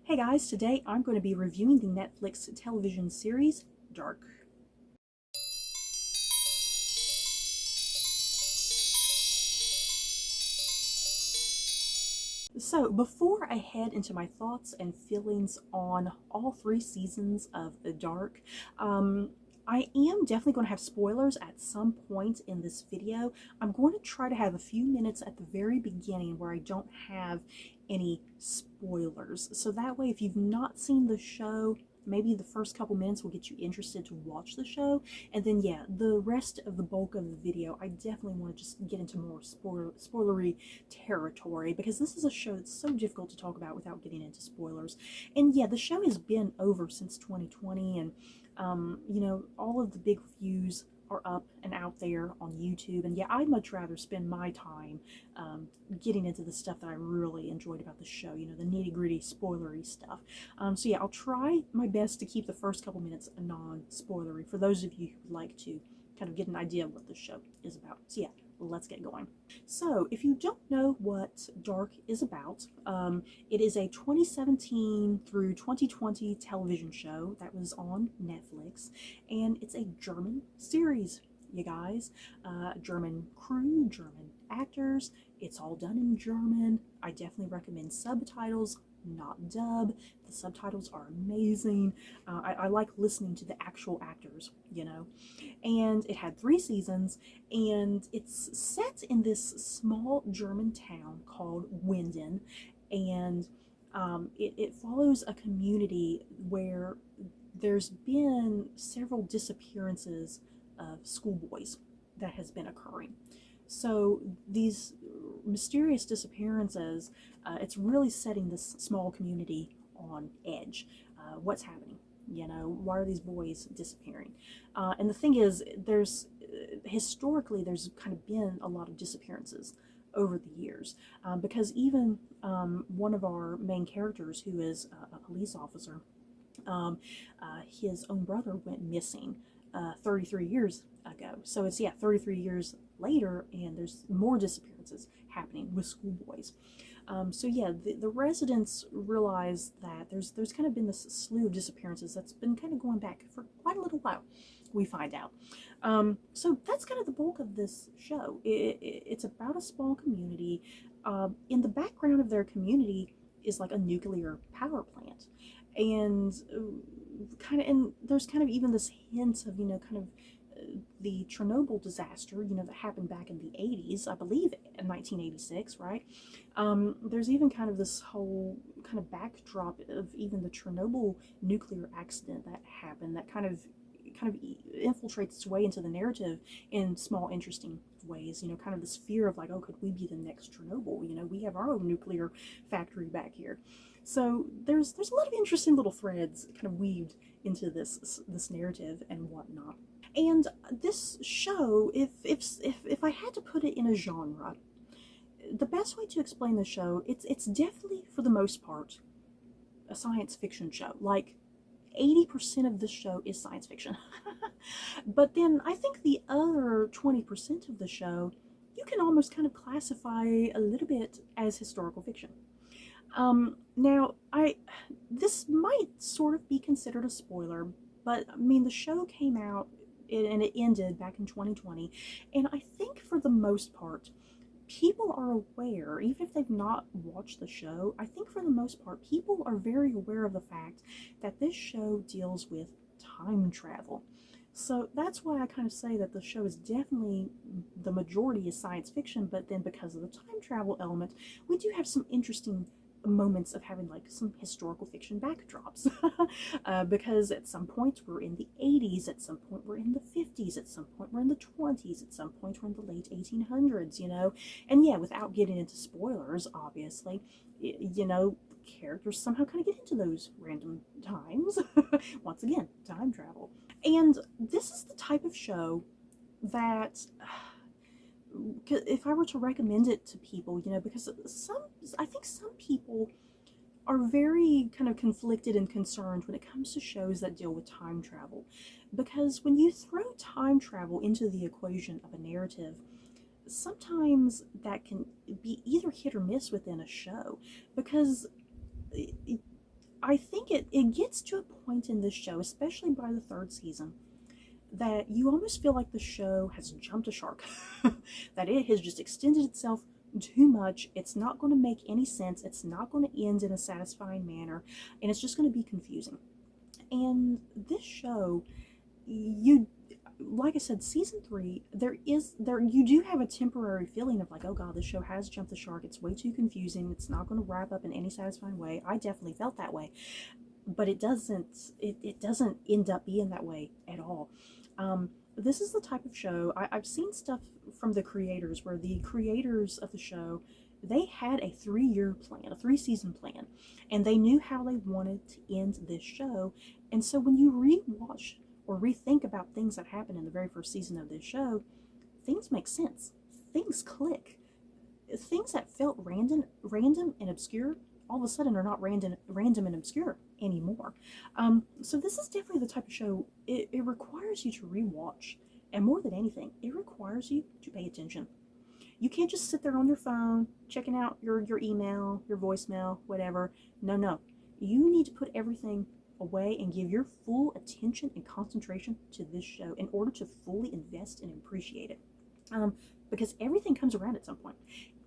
Hey guys, today I'm going to be reviewing the Netflix television series Dark. So, before I head into my thoughts and feelings on all three seasons of Dark, I am definitely going to have spoilers at some point in this video. I'm going to try to have a few minutes at the very beginning where I don't have any spoilers. So that way, if you've not seen the show, maybe the first couple minutes will get you interested to watch the show, and then yeah, the rest of the bulk of the video I definitely want to just get into more spoilery territory, because this is a show that's so difficult to talk about without getting into spoilers. And yeah, the show has been over since 2020, and all of the big reviews are up and out there on YouTube. And yeah, I'd much rather spend my time getting into the stuff that I really enjoyed about the show, the nitty-gritty spoilery stuff. So yeah, I'll try my best to keep the first couple minutes non-spoilery for those of you who would like to kind of get an idea of what the show is about. So yeah, let's get going. So if you don't know what Dark is about, it is a 2017 through 2020 television show that was on Netflix, and it's a German series, you guys. German crew, German actors, it's all done in German. I definitely recommend subtitles, not dub. The subtitles are amazing. I like listening to the actual actors, And it had 3 seasons, and it's set in this small German town called Winden, and it follows a community where there's been several disappearances of schoolboys that has been occurring. So these mysterious disappearances, it's really setting this small community on edge. What's happening? Why are these boys disappearing? And the thing is, historically, there's kind of been a lot of disappearances over the years, because even one of our main characters, who is a police officer, his own brother went missing 33 years ago. So it's 33 years later, and there's more disappearances happening with schoolboys. So yeah, the residents realize that there's kind of been this slew of disappearances that's been kind of going back for quite a little while, we find out. So that's kind of the bulk of this show. It's about a small community. In the background of their community is like a nuclear power plant, and there's kind of even this hint of the Chernobyl disaster, that happened back in the 80s, I believe in 1986, right? There's even kind of this whole kind of backdrop of even the Chernobyl nuclear accident that happened, that kind of infiltrates its way into the narrative in small, interesting ways. Kind of this fear of like, oh, could we be the next Chernobyl? We have our own nuclear factory back here. So there's a lot of interesting little threads kind of weaved into this narrative and whatnot. And this show, if I had to put it in a genre, the best way to explain the show, it's definitely, for the most part, a science fiction show. Like 80% of this show is science fiction. But then I think the other 20% of the show, you can almost kind of classify a little bit as historical fiction. Now, this might sort of be considered a spoiler, but I mean, the show came out and it ended back in 2020, and I think for the most part, people are aware, even if they've not watched the show, I think for the most part, people are very aware of the fact that this show deals with time travel. So that's why I kind of say that the show is definitely, the majority is science fiction, but then because of the time travel element, we do have some interesting moments of having like some historical fiction backdrops. Because at some point we're in the 80s, at some point we're in the 50s, at some point we're in the 20s, at some point we're in the late 1800s, and yeah, without getting into spoilers, obviously, characters somehow kind of get into those random times. Once again, time travel. And this is the type of show that, if I were to recommend it to people, because I think some people are very kind of conflicted and concerned when it comes to shows that deal with time travel. Because when you throw time travel into the equation of a narrative, sometimes that can be either hit or miss within a show. Because it gets to a point in this show, especially by the third season, that you almost feel like the show has jumped a shark. That it has just extended itself too much. It's not going to make any sense. It's not going to end in a satisfying manner, and it's just going to be confusing. And this show, you, like I said, season 3, you do have a temporary feeling of like, oh god, this show has jumped the shark. It's way too confusing. It's not going to wrap up in any satisfying way. I definitely felt that way, but it doesn't end up being that way at all. This is the type of show, I've seen stuff from the creators where the creators of the show, they had a 3-year plan, a 3-season plan, and they knew how they wanted to end this show. And so when you rewatch or rethink about things that happened in the very first season of this show, things make sense. Things click. Things that felt random and obscure all of a sudden are not random and obscure anymore. So this is definitely the type of show, it requires you to rewatch, and more than anything, it requires you to pay attention. You can't just sit there on your phone checking out your email, your voicemail, whatever. No. You need to put everything away and give your full attention and concentration to this show in order to fully invest and appreciate it. Because everything comes around at some point.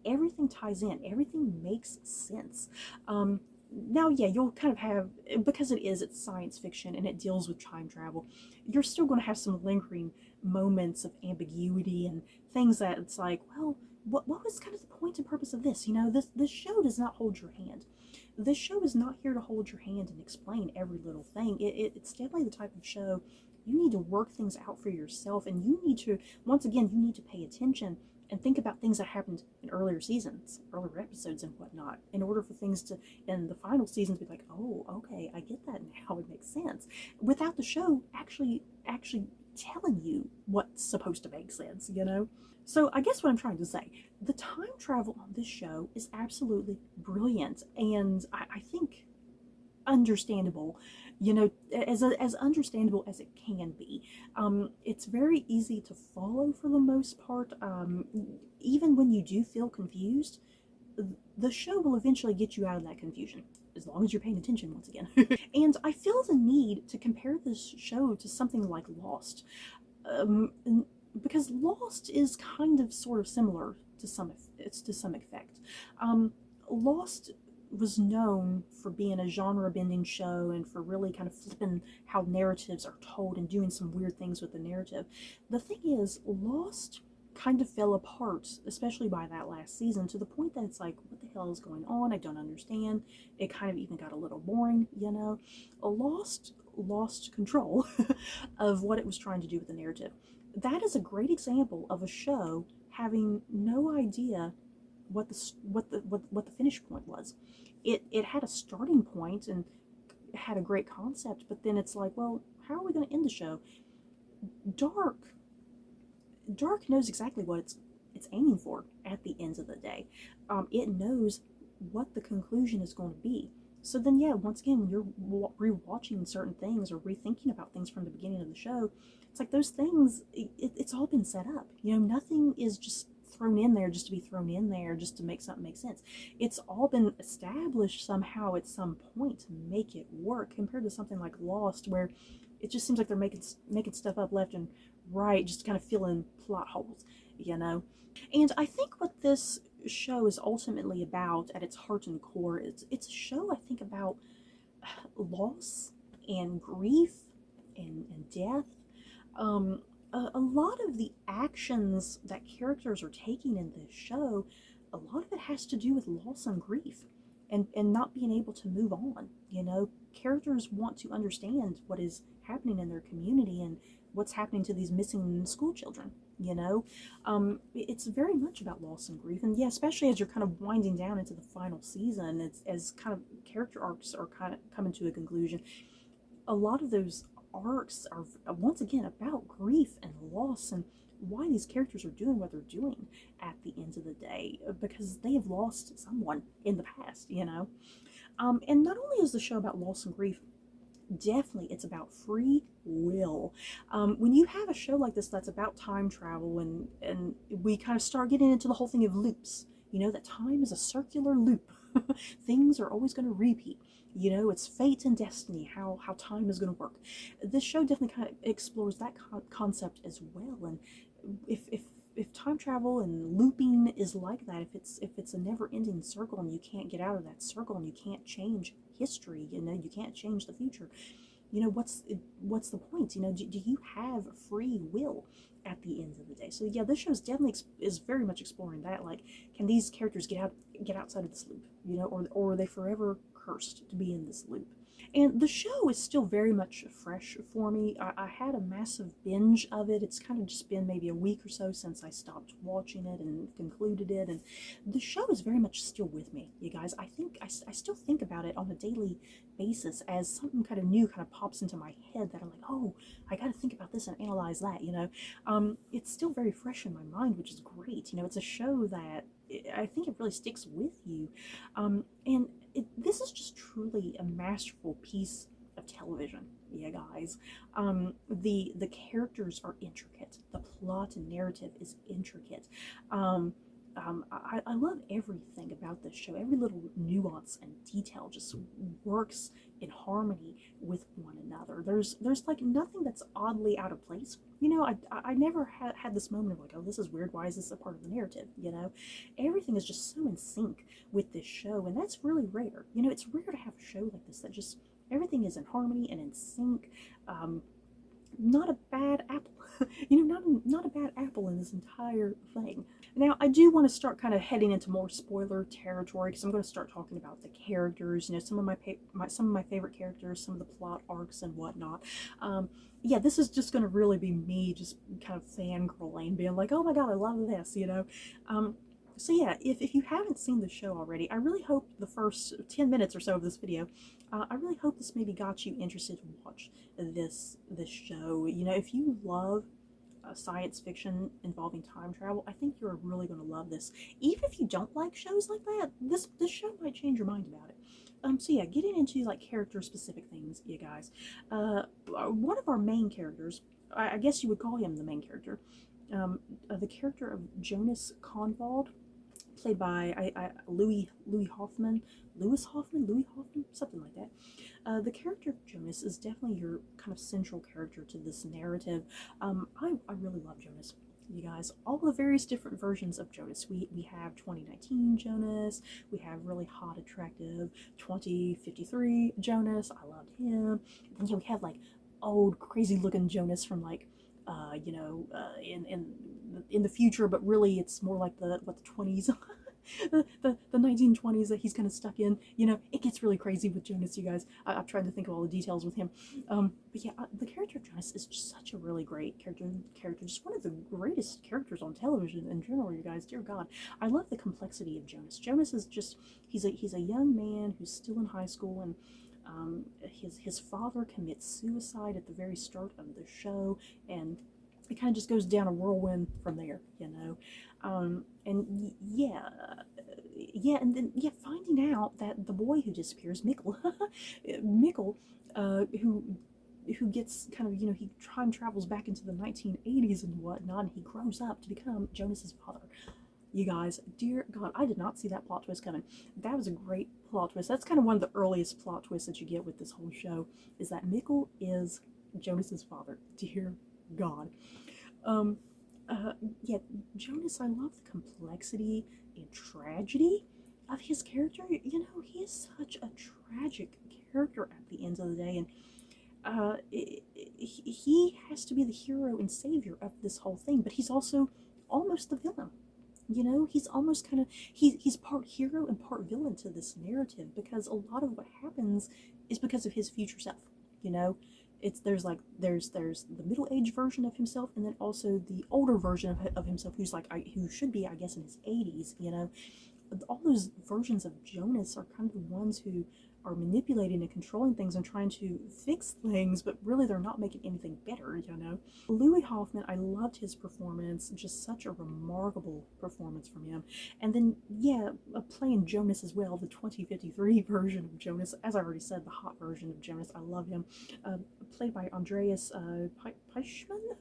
Everything ties in. Everything makes sense. Now, yeah, you'll kind of have, because it's science fiction and it deals with time travel, you're still going to have some lingering moments of ambiguity and things that it's like, well, what was kind of the point and purpose of this? You know, this show does not hold your hand. This show is not here to hold your hand and explain every little thing. It's definitely the type of show you need to work things out for yourself, and you need to, once again, you need to pay attention and think about things that happened in earlier seasons, earlier episodes and whatnot, in order for things to, in the final seasons, be like, oh, okay, I get that now, it makes sense, without the show actually telling you what's supposed to make sense, you know? So I guess what I'm trying to say, the time travel on this show is absolutely brilliant, and I think understandable, you know, as understandable as it can be. It's very easy to follow for the most part. Even when you do feel confused, the show will eventually get you out of that confusion, as long as you're paying attention once again. And I feel the need to compare this show to something like Lost, because Lost is kind of sort of similar to some effect. Lost was known for being a genre-bending show and for really kind of flipping how narratives are told and doing some weird things with the narrative. The thing is, Lost kind of fell apart, especially by that last season, to the point that it's like, what the hell is going on? I don't understand. It kind of even got a little boring, you know? Lost control of what it was trying to do with the narrative. That is a great example of a show having no idea what the finish point was. It had a starting point and had a great concept, but then it's like, well, how are we going to end the show? Dark knows exactly what it's aiming for at the end of the day. It knows what the conclusion is going to be. So then, yeah, once again, when you're rewatching certain things or rethinking about things from the beginning of the show, it's like those things, it's all been set up. You know, nothing is just thrown in there just to be thrown in there just to make something make sense. It's all been established somehow at some point to make it work, compared to something like Lost, where it just seems like they're making stuff up left and right, just kind of filling plot holes, you know? And I think what this show is ultimately about at its heart and core, it's a show, I think, about loss and grief and death. A lot of the actions that characters are taking in this show, a lot of it has to do with loss and grief and not being able to move on. You know, characters want to understand what is happening in their community and what's happening to these missing school children, you know? It's very much about loss and grief. And yeah, especially as you're kind of winding down into the final season, it's as kind of character arcs are kind of coming to a conclusion. A lot of those arcs are once again about grief and loss and why these characters are doing what they're doing at the end of the day, because they have lost someone in the past, you know. And not only is the show about loss and grief, definitely it's about free will. When you have a show like this that's about time travel and we kind of start getting into the whole thing of loops, you know, that time is a circular loop. Things are always going to repeat. You know, it's fate and destiny, how time is going to work. This show definitely kind of explores that concept as well. And if time travel and looping is like that, if it's a never-ending circle and you can't get out of that circle and you can't change history, you know, you can't change the future, you know, what's the point? You know, do you have free will at the end of the day? So yeah, this show is definitely is very much exploring that. Like, can these characters get outside of this loop? You know, or are they forever cursed to be in this loop? And the show is still very much fresh for me. I had a massive binge of it. It's kind of just been maybe a week or so since I stopped watching it and concluded it. And the show is very much still with me, you guys. I think I still think about it on a daily basis as something kind of new kind of pops into my head that I'm like, oh, I got to think about this and analyze that, you know. It's still very fresh in my mind, which is great. You know, it's a show that I think it really sticks with you. And this is just truly a masterful piece of television, yeah, guys. The characters are intricate. The plot and narrative is intricate. I love everything about this show. Every little nuance and detail just works in harmony with one another. There's like nothing that's oddly out of place. You know, I never had this moment of like, oh, this is weird. Why is this a part of the narrative? You know, everything is just so in sync with this show, and that's really rare. You know, it's rare to have a show like this that just everything is in harmony and in sync. Not a bad apple. You know, not a bad apple in this entire thing. Now, I do want to start kind of heading into more spoiler territory because I'm going to start talking about the characters. You know, some of my favorite characters, some of the plot arcs and whatnot. Yeah, this is just going to really be me just kind of fangirling, being like, oh my god, I love this. You know. So yeah, if you haven't seen the show already, I really hope the first 10 minutes or so of this video, I really hope this maybe got you interested to watch this show. You know, if you love science fiction involving time travel, I think you're really going to love this. Even if you don't like shows like that, this show might change your mind about it. So yeah, getting into like character specific things, you guys. One of our main characters, I guess you would call him the main character, the character of Jonas Convald, played by Louis Hoffman, something like that. The character of Jonas is definitely your kind of central character to this narrative. I really love Jonas, you guys. All the various different versions of Jonas. We have 2019 Jonas, we have really hot, attractive 2053 Jonas. I loved him. And yeah, we have like old, crazy looking Jonas from like you know, in the future, but really it's more like the 20s, the 1920s that he's kind of stuck in. You know, it gets really crazy with Jonas, you guys. I've tried to think of all the details with him. But yeah, the character of Jonas is just such a really great character, just one of the greatest characters on television in general, you guys. Dear God, I love the complexity of Jonas. Jonas is just, he's a young man who's still in high school, and his father commits suicide at the very start of the show, and it kind of just goes down a whirlwind from there, you know. And and then finding out that the boy who disappears, Mikkel, who gets kind of, you know, he time travels back into the 1980s and whatnot, and he grows up to become Jonas's father. You guys, dear God, I did not see that plot twist coming. That was a great plot twist. That's kind of one of the earliest plot twists that you get with this whole show, is that Mikkel is Jonas's father. Dear God. Yeah, Jonas, I love the complexity and tragedy of his character. You know, he is such a tragic character at the end of the day, and he has to be the hero and savior of this whole thing, but he's also almost the villain. You know, he's almost kind of, he's part hero and part villain to this narrative, because a lot of what happens is because of his future self, you know. There's the middle-aged version of himself, and then also the older version of himself, who's like, who should be, I guess, in his 80s, you know. All those versions of Jonas are kind of the ones who are manipulating and controlling things and trying to fix things, but really they're not making anything better, you know. Louis Hoffman, I loved his performance, just such a remarkable performance from him. And then, yeah, playing Jonas as well, the 2053 version of Jonas, as I already said, the hot version of Jonas, I love him. Played by Andreas Peichmann.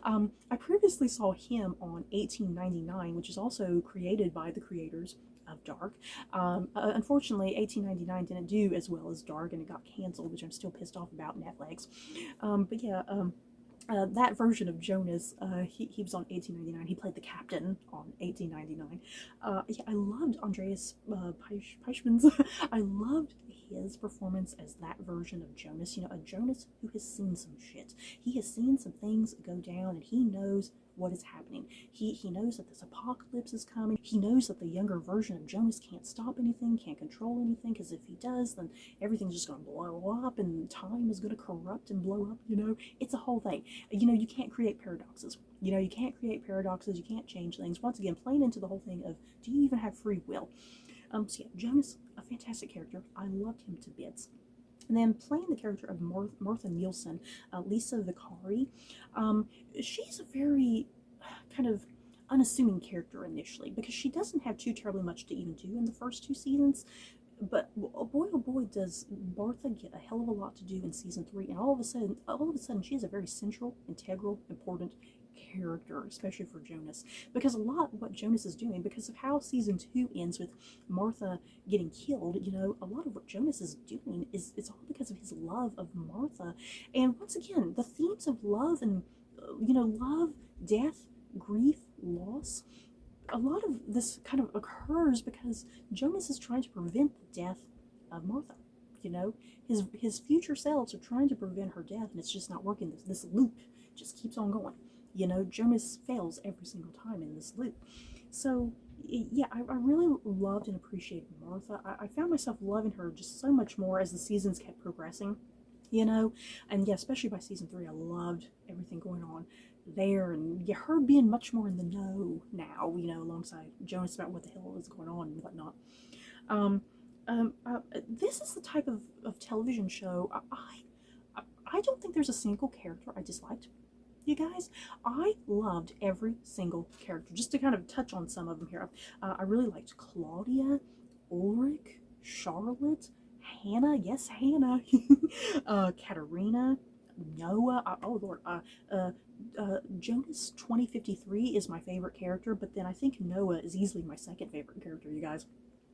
I previously saw him on 1899, which is also created by the creators of Dark. Unfortunately, 1899 didn't do as well as Dark, and it got canceled, which I'm still pissed off about Netflix. But yeah, that version of Jonas, he was on 1899. He played the captain on 1899. Yeah, I loved Andreas Peichmann's. I loved his performance as that version of Jonas. You know, a Jonas who has seen some shit. He has seen some things go down, and he knows what is happening. He knows that this apocalypse is coming. He knows that the younger version of Jonas can't stop anything, can't control anything, because if he does, then everything's just going to blow up, and time is going to corrupt and blow up, you know? It's a whole thing. You know, you can't create paradoxes. You know, you can't create paradoxes, you can't change things. Once again, playing into the whole thing of, do you even have free will? So yeah, Jonas, a fantastic character. I loved him to bits. And then playing the character of Martha Nielsen, Lisa Vicari, she's a very kind of unassuming character initially, because she doesn't have too terribly much to even do in the first 2 seasons. But boy, oh boy, does Martha get a hell of a lot to do in season 3, and all of a sudden, she is a very central, integral, important character, especially for Jonas, because a lot of what Jonas is doing, because of how season 2 ends with Martha getting killed, you know, a lot of what Jonas is doing is it's all because of his love of Martha. And once again, the themes of love and love, death, grief, loss, a lot of this kind of occurs because Jonas is trying to prevent the death of Martha. You know, his future selves are trying to prevent her death, and it's just not working. This loop just keeps on going. You know, Jonas fails every single time in this loop. So yeah, I really loved and appreciated Martha. I found myself loving her just so much more as the seasons kept progressing. You know, and yeah, especially by season 3, I loved everything going on there, and yeah, her being much more in the know now, you know, alongside Jonas about what the hell is going on and whatnot. This is the type of television show I don't think there's a single character I disliked. You guys, I loved every single character. Just to kind of touch on some of them here, I really liked Claudia, Ulrich, Charlotte, Hannah, yes, Hannah, Katerina, Noah, oh Lord, Jonas 2053 is my favorite character, but then I think Noah is easily my second favorite character, you guys.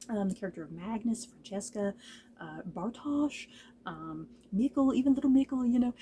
The character of Magnus, Francesca, Bartosz, Mikkel, even little Mikkel, you know.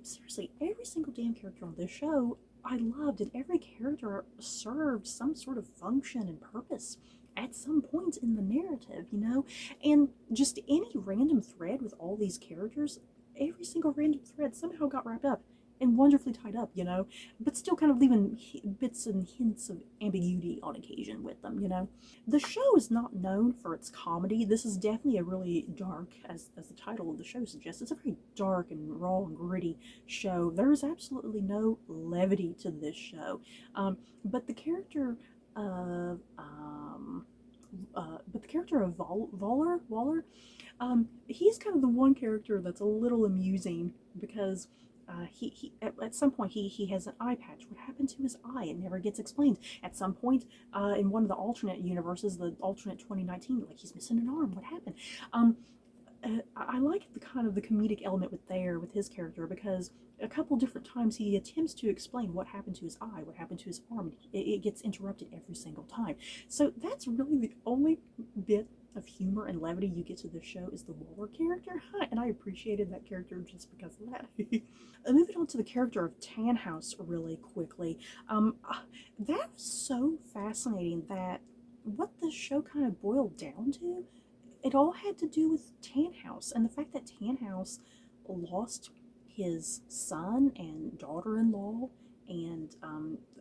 Seriously, every single damn character on this show I loved, and every character served some sort of function and purpose at some point in the narrative, you know. And just any random thread with all these characters, every single random thread somehow got wrapped up and wonderfully tied up, you know, but still kind of leaving bits and hints of ambiguity on occasion with them, you know. The show is not known for its comedy. This is definitely a really dark, as the title of the show suggests, it's a very dark and raw and gritty show. There is absolutely no levity to this show. But the character of Waller, he's kind of the one character that's a little amusing because he at some point he has an eye patch. What happened to his eye? It never gets explained. At some point, in one of the alternate universes, the alternate 2019, like he's missing an arm. What happened? I like the kind of the comedic element with his character, because a couple different times he attempts to explain what happened to his eye, what happened to his arm. It gets interrupted every single time. So that's really the only bit of humor and levity you get to this show is the Waller character, and I appreciated that character just because of that. Moving on to the character of Tannhaus really quickly. That was so fascinating that what the show kind of boiled down to, it all had to do with Tannhaus, and the fact that Tannhaus lost his son and daughter-in-law, and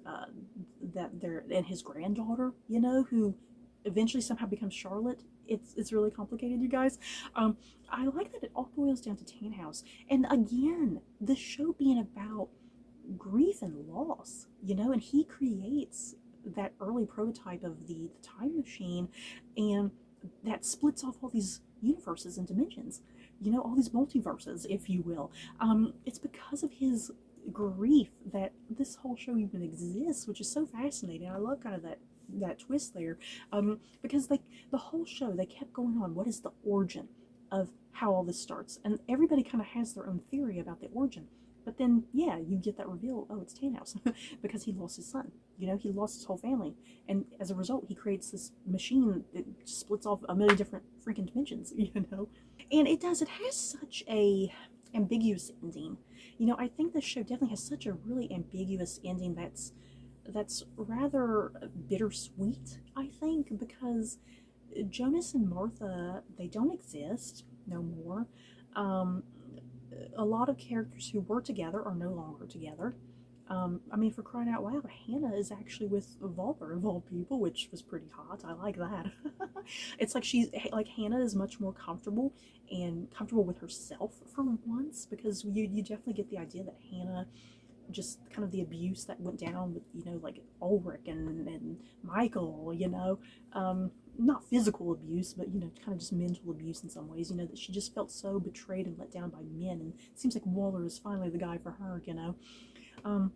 and his granddaughter, you know, who eventually somehow becomes Charlotte. It's really complicated, you guys. I like that it all boils down to Tannhaus, and again, the show being about grief and loss, you know, and he creates that early prototype of the time machine, and that splits off all these universes and dimensions, you know, all these multiverses, if you will. It's because of his grief that this whole show even exists, which is so fascinating. I love kind of that twist there, because like the whole show, they kept going on, what is the origin of how all this starts, and everybody kind of has their own theory about the origin, But then, yeah, you get that reveal, oh, it's Thanos, because he lost his son. You know, he lost his whole family. And as a result, he creates this machine that splits off a million different freaking dimensions, you know? And it has such a ambiguous ending. You know, I think this show definitely has such a really ambiguous ending that's rather bittersweet, I think, because Jonas and Martha, they don't exist no more. Um, a lot of characters who were together are no longer together. I mean, for crying out loud, Hannah is actually with Volper of all people, which was pretty hot. I like that. It's like Hannah is much more comfortable and comfortable with herself for once, because you definitely get the idea that Hannah, just kind of the abuse that went down with, you know, like Ulrich and Michael, you know, not physical abuse, but, you know, kind of just mental abuse in some ways, you know, that she just felt so betrayed and let down by men, and it seems like Waller is finally the guy for her, you know. And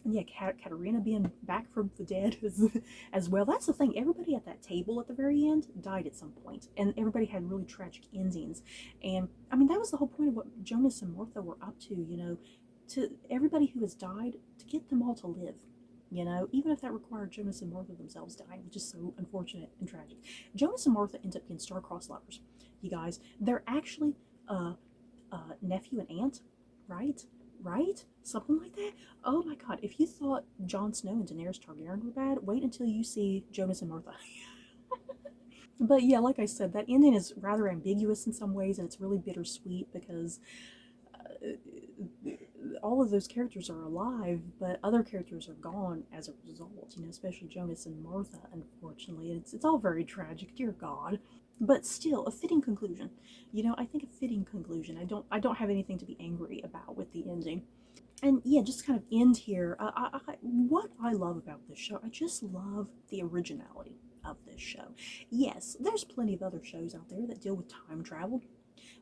yeah, Katerina being back from the dead as well. That's the thing. Everybody at that table at the very end died at some point, and everybody had really tragic endings. And I mean, that was the whole point of what Jonas and Martha were up to, you know, to everybody who has died, to get them all to live. You know, even if that required Jonas and Martha themselves dying, which is so unfortunate and tragic. Jonas and Martha end up being star-crossed lovers, you guys. They're actually nephew and aunt, right? Right? Something like that? Oh my god, if you thought Jon Snow and Daenerys Targaryen were bad, wait until you see Jonas and Martha. But yeah, like I said, that ending is rather ambiguous in some ways, and it's really bittersweet because all of those characters are alive, but other characters are gone as a result, you know, especially Jonas and Martha, unfortunately. It's all very tragic, dear God. But still, a fitting conclusion. You know, I think a fitting conclusion. I don't have anything to be angry about with the ending. And yeah, just kind of end here. What I love about this show, I just love the originality of this show. Yes, there's plenty of other shows out there that deal with time travel,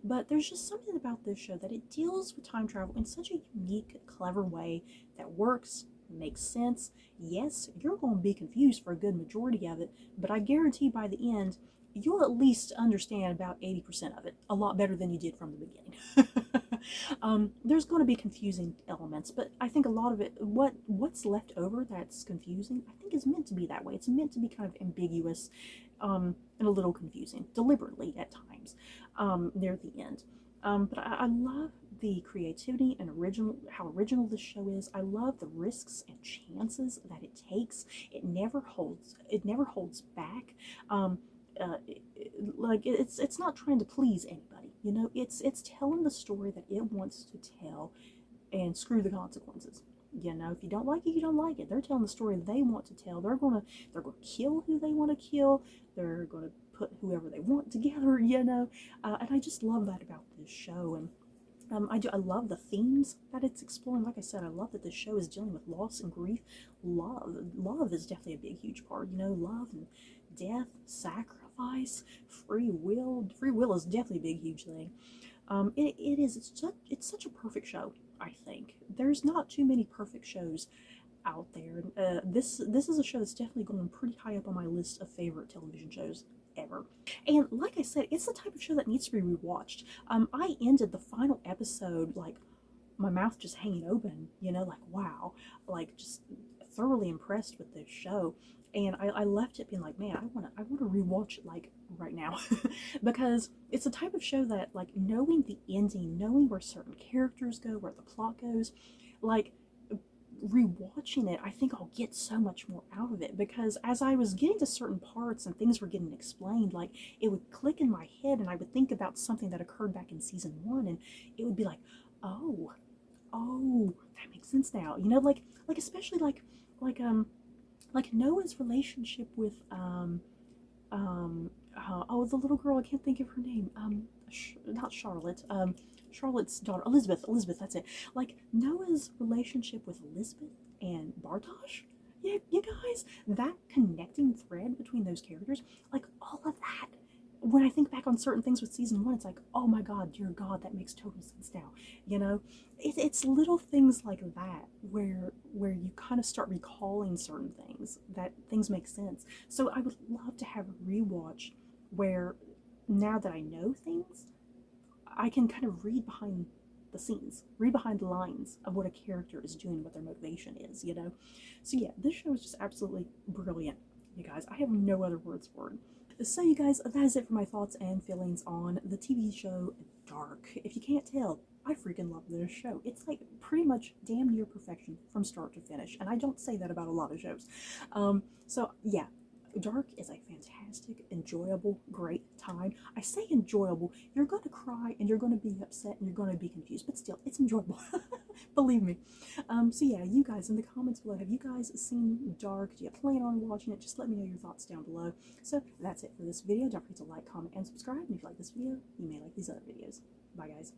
but there's just something about this show that it deals with time travel in such a unique, clever way that works, makes sense. Yes, you're going to be confused for a good majority of it, but I guarantee by the end, you'll at least understand about 80% of it, a lot better than you did from the beginning. There's going to be confusing elements, but I think a lot of it, what's left over that's confusing, I think is meant to be that way. It's meant to be kind of ambiguous, and a little confusing, deliberately at times, near the end. But I love the creativity and how original this show is. I love the risks and chances that it takes. It never holds back. It's not trying to please anybody, you know. It's telling the story that it wants to tell, and screw the consequences. You know, if you don't like it, you don't like it. They're telling the story they want to tell. They're gonna kill who they want to kill. They're gonna put whoever they want together. You know, and I just love that about this show. And I love the themes that it's exploring. Like I said, I love that this show is dealing with loss and grief. Love is definitely a big, huge part. You know, love and death, sacrifice, free will. Free will is definitely a big, huge thing. It's such a perfect show. I think there's not too many perfect shows out there. This is a show that's definitely going pretty high up on my list of favorite television shows ever. And like I said, it's the type of show that needs to be rewatched. I ended the final episode like my mouth just hanging open, you know, like wow, like just thoroughly impressed with this show. And I left it being like, man, I want to rewatch it like right now. Because it's a type of show that, like, knowing the ending, knowing where certain characters go, where the plot goes, like, rewatching it, I think I'll get so much more out of it. Because as I was getting to certain parts and things were getting explained, like, it would click in my head and I would think about something that occurred back in season 1, and it would be like, oh, that makes sense now. You know, like especially like Noah's relationship with the little girl, I can't think of her name, not Charlotte, Charlotte's daughter, Elizabeth, that's it. Like Noah's relationship with Elizabeth and Bartosz, yeah, you guys, that connecting thread between those characters, like all of that, when I think back on certain things with season 1, it's like, oh my god, dear god, that makes total sense now. You know, it's little things like that where you kind of start recalling certain things, that things make sense. So I would love to have a rewatch where, now that I know things, I can kind of read behind the scenes, read behind the lines of what a character is doing, what their motivation is, you know? So yeah, this show is just absolutely brilliant, you guys. I have no other words for it. So you guys, that is it for my thoughts and feelings on the TV show Dark. If you can't tell, I freaking love this show. It's like pretty much damn near perfection from start to finish, and I don't say that about a lot of shows. So yeah, Dark is a fantastic, enjoyable, great time. I say enjoyable. You're going to cry and you're going to be upset and you're going to be confused, but still, it's enjoyable. Believe me. So yeah, you guys in the comments below, have you guys seen Dark? Do you plan on watching it? Just let me know your thoughts down below. So that's it for this video. Don't forget to like, comment, and subscribe. And if you like this video, you may like these other videos. Bye, guys.